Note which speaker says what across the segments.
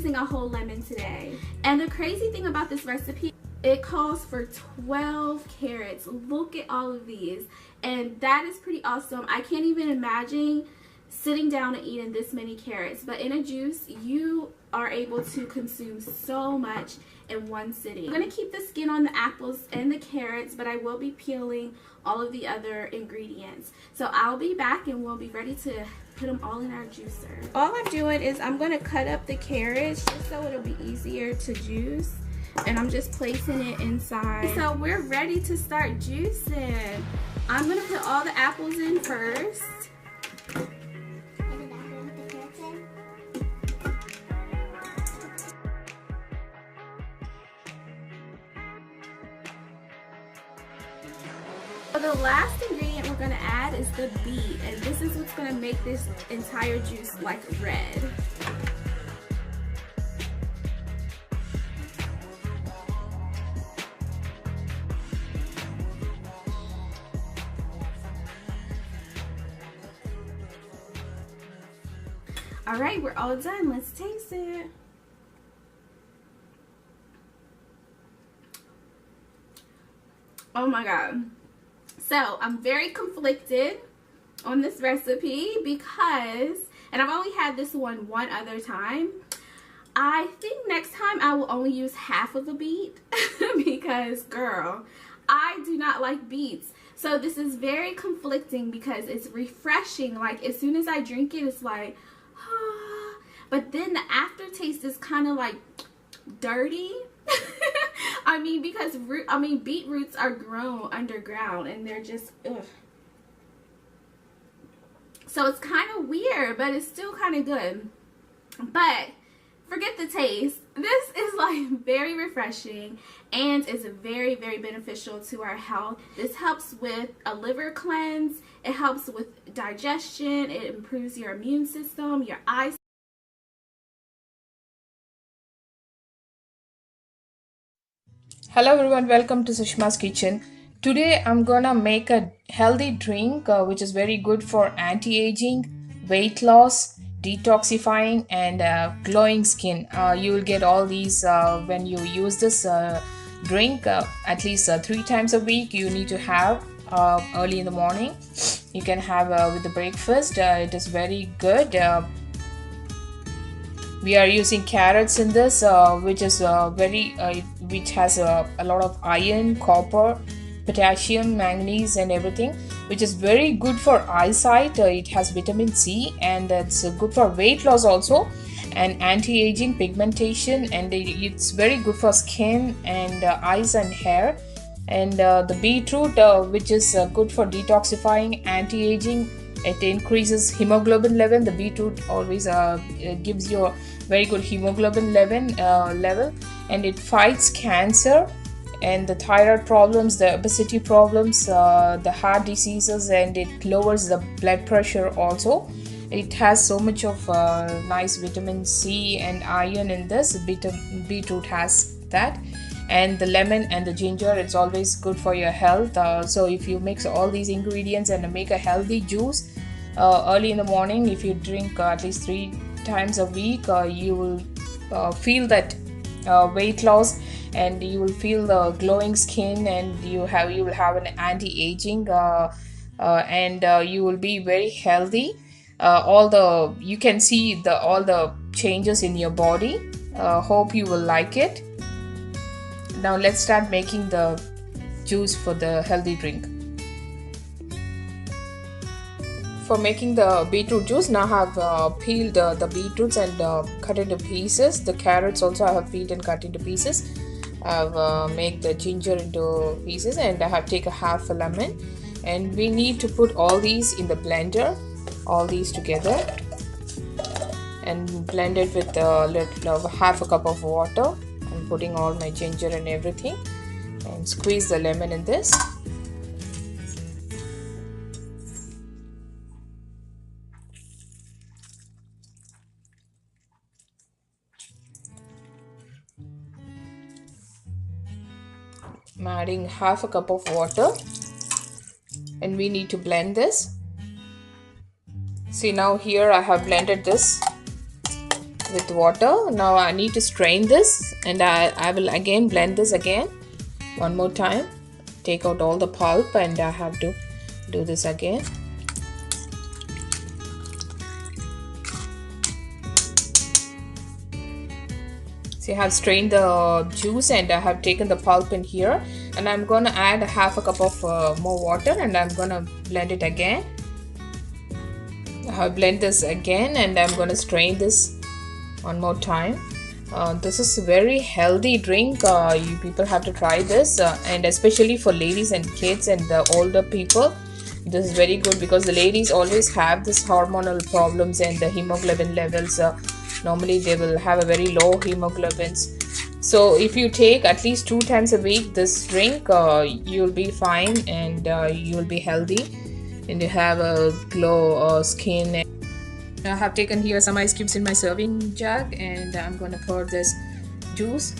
Speaker 1: using a whole lemon today. And the crazy thing about this recipe, it calls for 12 carrots. Look at all of these. And that is pretty awesome. I can't even imagine sitting down and eating this many carrots. But in a juice, you are able to consume so much in one sitting. I'm going to keep the skin on the apples and the carrots, but I will be peeling all of the other ingredients. So I'll be back and we'll be ready to put them all in our juicer. All I'm doing is I'm going to cut up the carrots just so it'll be easier to juice. And I'm just placing it inside. So we're ready to start juicing. I'm going to put all the apples in first. So the last ingredient we're going to add is the beet, and this is what's going to make this entire juice like red. Alright, we're all done. Let's taste it. Oh my god. So, I'm very conflicted on this recipe because, and I've only had this one other time. I think next time I will only use half of the beet because, girl, I do not like beets. So this is very conflicting because it's refreshing. Like, as soon as I drink it, it's like, ah. But then the aftertaste is kind of like dirty. I mean, because beet roots are grown underground and they're just, ugh. So it's kind of weird, but it's still kind of good. But forget the taste. This is like very refreshing and is very, very beneficial to our health. This helps with a liver cleanse. It helps with digestion. It improves your immune system, your eyes.
Speaker 2: Hello everyone, welcome to Sushma's kitchen. Today I'm gonna make a healthy drink which is very good for anti-aging, weight loss, detoxifying and glowing skin. You will get all these when you use this drink at least 3 times a week. You need to have early in the morning. You can have with the breakfast. It is very good. We are using carrots in this, which is which has a lot of iron, copper, potassium, manganese, and everything, which is very good for eyesight. It has vitamin C, and it's good for weight loss also, and anti-aging, pigmentation, and it's very good for skin and eyes and hair. And the beetroot, which is good for detoxifying, anti-aging. It increases hemoglobin level. The beetroot always gives you a very good hemoglobin level, and it fights cancer and the thyroid problems, the obesity problems, the heart diseases, and it lowers the blood pressure also. It has so much of nice vitamin C and iron in this. Beetroot has that. And the lemon and the ginger, it's always good for your health. So if you mix all these ingredients and make a healthy juice early in the morning, if you drink at least 3 times a week, you will feel that weight loss, and you will feel the glowing skin, and you will have an anti-aging, and you will be very healthy. You can see all the changes in your body. Hope you will like it. Now let's start making the juice for the healthy drink. For making the beetroot juice, now I have peeled the beetroots and cut into pieces. The carrots also I have peeled and cut into pieces. I have made the ginger into pieces, and I have taken half a lemon. And we need to put all these in the blender, all these together, and blend it with half a cup of water. I'm putting all my ginger and everything, and squeeze the lemon in this. I'm adding half a cup of water, and we need to blend this. See, now here I have blended this with water. Now I need to strain this, and I will again blend this again one more time. Take out all the pulp, and I have to do this again. So I have strained the juice and I have taken the pulp in here, and I'm gonna add half a cup of more water, and I'm gonna blend it again. I have blend this again, and I'm gonna strain this one more time. This is a very healthy drink. You people have to try this, and especially for ladies and kids and the older people. This is very good because the ladies always have this hormonal problems and the hemoglobin levels. Normally they will have a very low hemoglobins. So if you take at least 2 times a week this drink, you'll be fine, and you'll be healthy, and you have a glow skin. I have taken here some ice cubes in my serving jug, and I'm gonna pour this juice.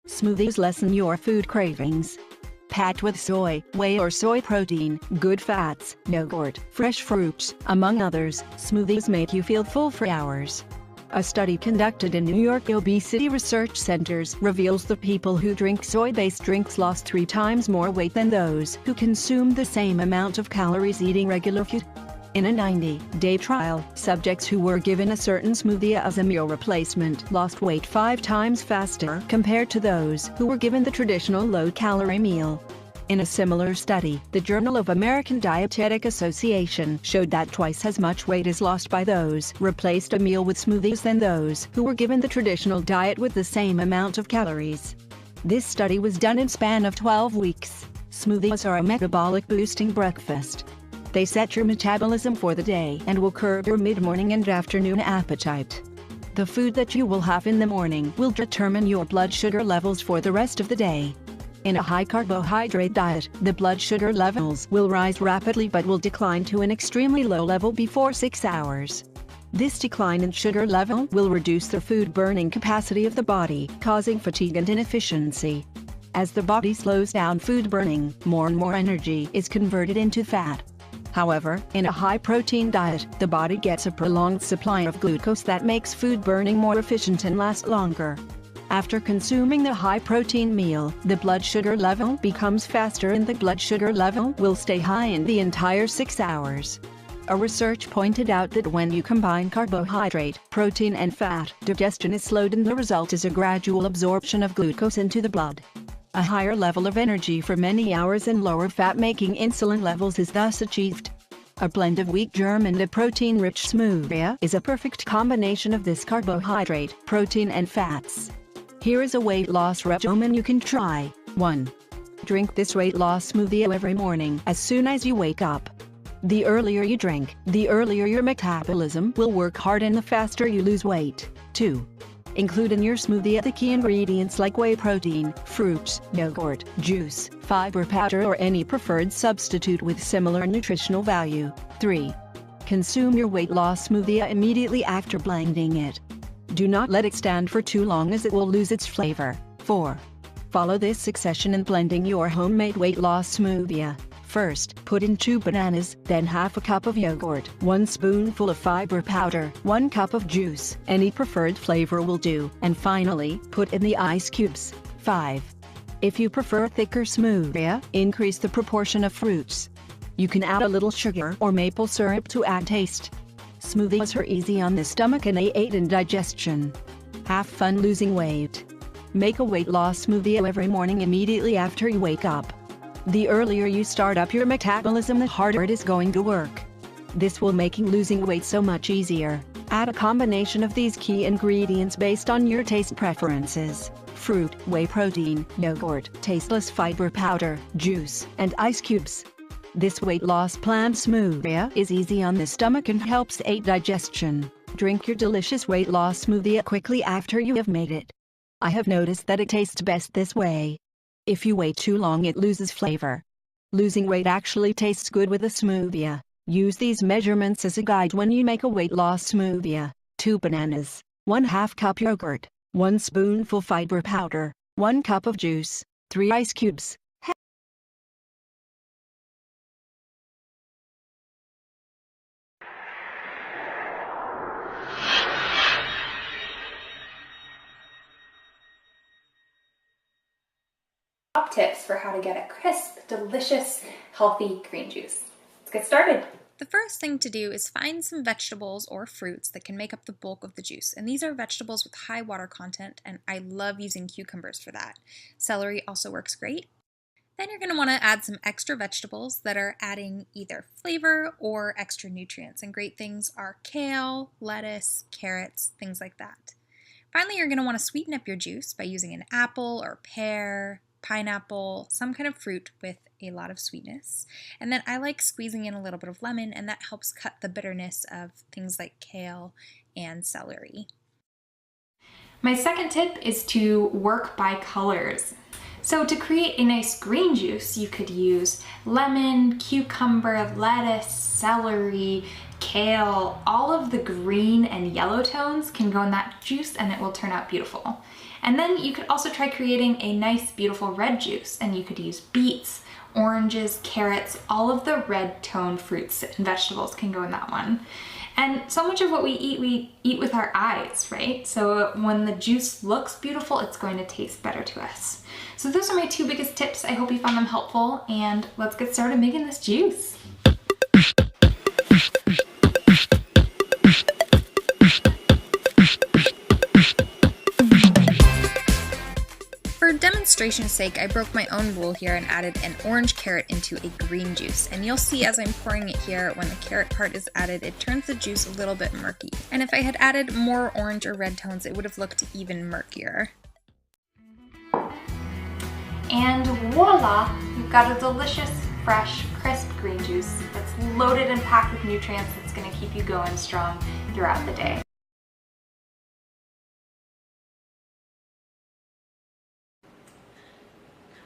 Speaker 3: Smoothies lessen your food cravings. Packed with soy, whey or soy protein, good fats, yogurt, fresh fruits, among others, smoothies make you feel full for hours. A study conducted in New York obesity research centers reveals the people who drink soy-based drinks lost 3 times more weight than those who consumed the same amount of calories eating regular food. In a 90-day trial, subjects who were given a certain smoothie as a meal replacement lost weight 5 times faster compared to those who were given the traditional low-calorie meal. In a similar study, the Journal of American Dietetic Association showed that twice as much weight is lost by those replaced a meal with smoothies than those who were given the traditional diet with the same amount of calories. This study was done in span of 12 weeks. Smoothies are a metabolic boosting breakfast. They set your metabolism for the day and will curb your mid-morning and afternoon appetite. The food that you will have in the morning will determine your blood sugar levels for the rest of the day. In a high-carbohydrate diet, the blood sugar levels will rise rapidly but will decline to an extremely low level before 6 hours. This decline in sugar level will reduce the food-burning capacity of the body, causing fatigue and inefficiency. As the body slows down food burning, more and more energy is converted into fat. However, in a high-protein diet, the body gets a prolonged supply of glucose that makes food burning more efficient and last longer. After consuming the high-protein meal, the blood sugar level becomes faster and the blood sugar level will stay high in the entire 6 hours. A research pointed out that when you combine carbohydrate, protein and fat, digestion is slowed and the result is a gradual absorption of glucose into the blood. A higher level of energy for many hours and lower fat-making insulin levels is thus achieved. A blend of wheat germ and a protein-rich smoothie is a perfect combination of this carbohydrate, protein and fats. Here is a weight loss regimen you can try. 1. Drink this weight loss smoothie every morning as soon as you wake up. The earlier you drink, the earlier your metabolism will work hard and the faster you lose weight. 2. Include in your smoothie the key ingredients like whey protein, fruits, yogurt, juice, fiber powder or any preferred substitute with similar nutritional value. 3. Consume your weight loss smoothie immediately after blending it. Do not let it stand for too long as it will lose its flavor. 4. Follow this succession in blending your homemade weight loss smoothie. First, put in 2 bananas, then half a cup of yogurt, 1 spoonful of fiber powder, 1 cup of juice, any preferred flavor will do, and finally, put in the ice cubes. 5. If you prefer a thicker smoothie, increase the proportion of fruits. You can add a little sugar or maple syrup to add taste. Smoothies are easy on the stomach and they aid in digestion. Have fun losing weight. Make a weight loss smoothie every morning immediately after you wake up. The earlier you start up your metabolism, the harder it is going to work. This will make losing weight so much easier. Add a combination of these key ingredients based on your taste preferences: fruit, whey protein, yogurt, tasteless fiber powder, juice, and ice cubes. This weight loss plant smoothie is easy on the stomach and helps aid digestion. Drink your delicious weight loss smoothie quickly after you have made it. I have noticed that it tastes best this way. If you wait too long, it loses flavor. Losing weight actually tastes good with a smoothie. Use these measurements as a guide when you make a weight loss smoothie. 2 bananas, 1/2 cup yogurt, 1 spoonful fiber powder, 1 cup of juice, 3 ice cubes.
Speaker 4: Top tips for how to get a crisp, delicious, healthy green juice. Let's get started.
Speaker 5: The first thing to do is find some vegetables or fruits that can make up the bulk of the juice. And these are vegetables with high water content, and I love using cucumbers for that. Celery also works great. Then you're going to want to add some extra vegetables that are adding either flavor or extra nutrients. And great things are kale, lettuce, carrots, things like that. Finally, you're going to want to sweeten up your juice by using an apple or pear, pineapple, some kind of fruit with a lot of sweetness. And then I like squeezing in a little bit of lemon, and that helps cut the bitterness of things like kale and celery.
Speaker 4: My second tip is to work by colors. So to create a nice green juice, you could use lemon, cucumber, lettuce, celery, kale. All of the green and yellow tones can go in that juice and it will turn out beautiful. And then you could also try creating a nice, beautiful red juice, and you could use beets, oranges, carrots, all of the red toned fruits and vegetables can go in that one. And so much of what we eat with our eyes, right? So when the juice looks beautiful, it's going to taste better to us. So those are my 2 biggest tips. I hope you found them helpful, and let's get started making this juice.
Speaker 5: For demonstration's sake, I broke my own rule here and added an orange carrot into a green juice. And you'll see as I'm pouring it here, when the carrot part is added, it turns the juice a little bit murky. And if I had added more orange or red tones, it would have looked even murkier.
Speaker 4: And voila! You've got a delicious, fresh, crisp green juice that's loaded and packed with nutrients that's going to keep you going strong throughout the day.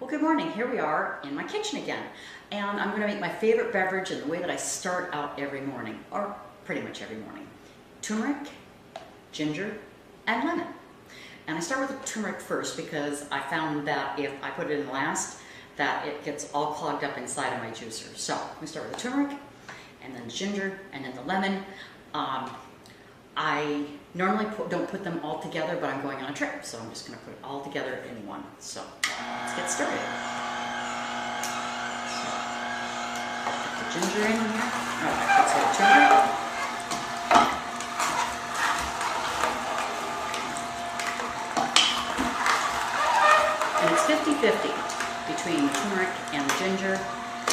Speaker 6: Well, good morning. Here we are in my kitchen again, and I'm going to make my favorite beverage in the way that I start out every morning, or pretty much every morning. Turmeric, ginger, and lemon. And I start with the turmeric first because I found that if I put it in last, that it gets all clogged up inside of my juicer. So we start with the turmeric, and then ginger, and then the lemon. I normally don't put them all together, but I'm going on a trip, so I'm just going to put it all together in one. So let's get started. So, put the ginger in here. Oh, let's put the turmeric. And it's 50-50 between the turmeric and the ginger,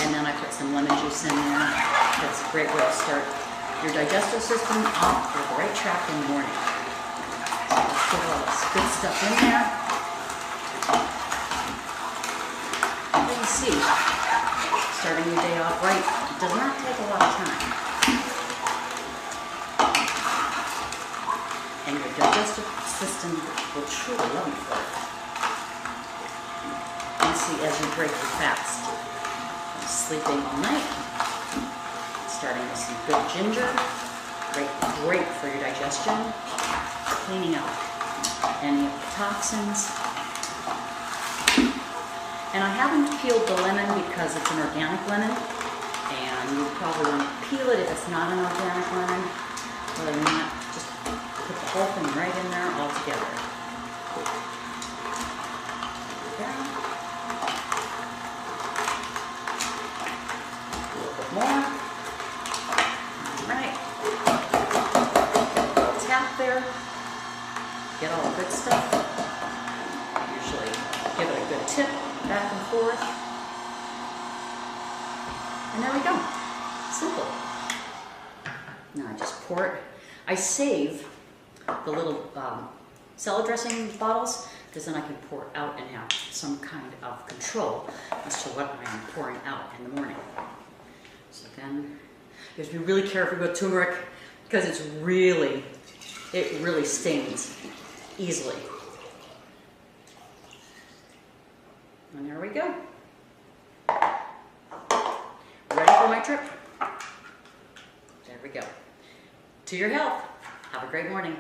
Speaker 6: and then I put some lemon juice in there. That's a great way to start your digestive system off with the right track in the morning. So let's put all this good stuff in there. And you see, starting your day off right does not take a lot of time. And your digestive system will truly love you for it. And see, as you break your fast, from sleeping all night, starting with some good ginger, great for your digestion, cleaning out any of the toxins. And I haven't peeled the lemon because it's an organic lemon, and you probably want to peel it if it's not an organic lemon. Other than that, just put the whole thing right in there all together. Okay. A little bit more. Right. Tap there. Get all the good stuff. Usually give it a good tip back and forth. And there we go. Simple. Now I just pour it. I save the little salad dressing bottles because then I can pour it out and have some kind of control as to what I am pouring out in the morning. So then you have to be really careful with turmeric because it really stains easily. And there we go. Hawaii trip. There we go. To your health. Have a great morning.